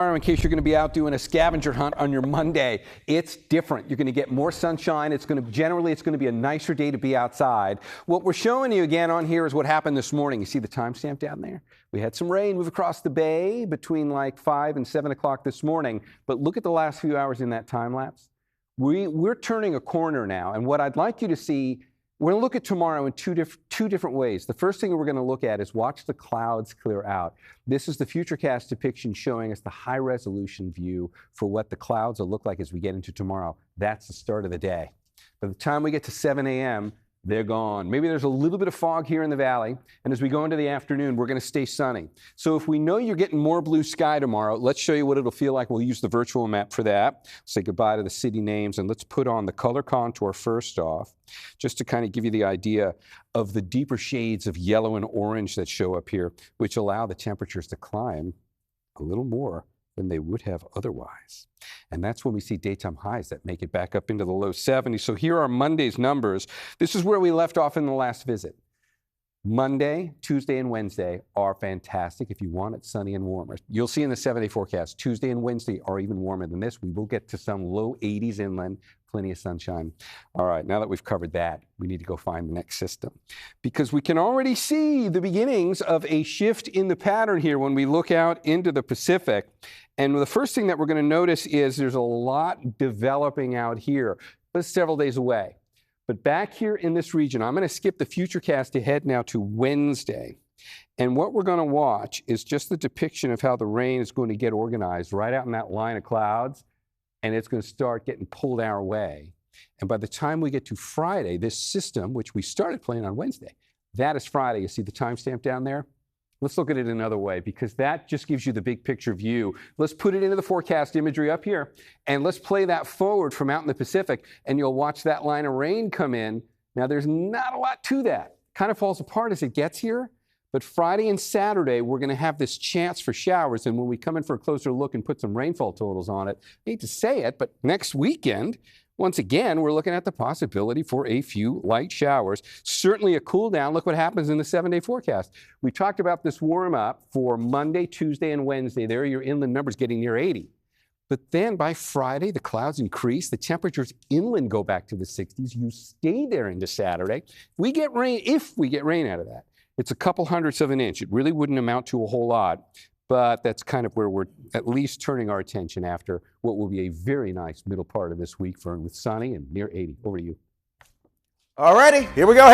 In case you're going to be out doing a scavenger hunt on your Monday, it's different. You're going to get more sunshine. It's going to be a nicer day to be outside. What we're showing you again on here is what happened this morning. You see the timestamp down there? We had some rain move across the bay between like 5 and 7 o'clock this morning. But look at the last few hours in that time lapse. We're turning a corner now. And what I'd like you to see, we're going to look at tomorrow in two different ways. The first thing we're going to look at is watch the clouds clear out. This is the Futurecast depiction showing us the high-resolution view for what the clouds will look like as we get into tomorrow. That's the start of the day. By the time we get to 7 a.m., they're gone. Maybe there's a little bit of fog here in the valley, and as we go into the afternoon, we're going to stay sunny. So if we know you're getting more blue sky tomorrow, let's show you what it'll feel like. We'll use the virtual map for that. Say goodbye to the city names, and let's put on the color contour first off, just to kind of give you the idea of the deeper shades of yellow and orange that show up here, which allow the temperatures to climb a little more than they would have otherwise. And that's when we see daytime highs that make it back up into the low 70s. So here are Monday's numbers. This is where we left off in the last visit. Monday, Tuesday, and Wednesday are fantastic if you want it sunny and warmer. You'll see in the 7-day forecast, Tuesday and Wednesday are even warmer than this. We will get to some low 80s inland, plenty of sunshine. All right, now that we've covered that, we need to go find the next system, because we can already see the beginnings of a shift in the pattern here when we look out into the Pacific. And the first thing that we're going to notice is there's a lot developing out here, but it's several days away. But back here in this region, I'm going to skip the Futurecast ahead now to Wednesday. And what we're going to watch is just the depiction of how the rain is going to get organized right out in that line of clouds, and it's going to start getting pulled our way. And by the time we get to Friday, this system, which we started playing on Wednesday, that is Friday. You see the timestamp down there? Let's look at it another way, because that just gives you the big picture view. Let's put it into the forecast imagery up here, and let's play that forward from out in the Pacific, and you'll watch that line of rain come in. Now, there's not a lot to that. Kind of falls apart as it gets here, but Friday and Saturday, we're going to have this chance for showers, and when we come in for a closer look and put some rainfall totals on it, I hate to say it, but next weekend, once again, we're looking at the possibility for a few light showers. Certainly a cool down. Look what happens in the 7-day forecast. We talked about this warm up for Monday, Tuesday, and Wednesday. There, your inland numbers getting near 80. But then by Friday, the clouds increase. The temperatures inland go back to the 60s. You stay there into Saturday. We get rain, if we get rain out of that, it's a couple hundredths of an inch. It really wouldn't amount to a whole lot. But that's kind of where we're at least turning our attention after what will be a very nice middle part of this week with sunny and near 80. Over to you. All righty, here we go.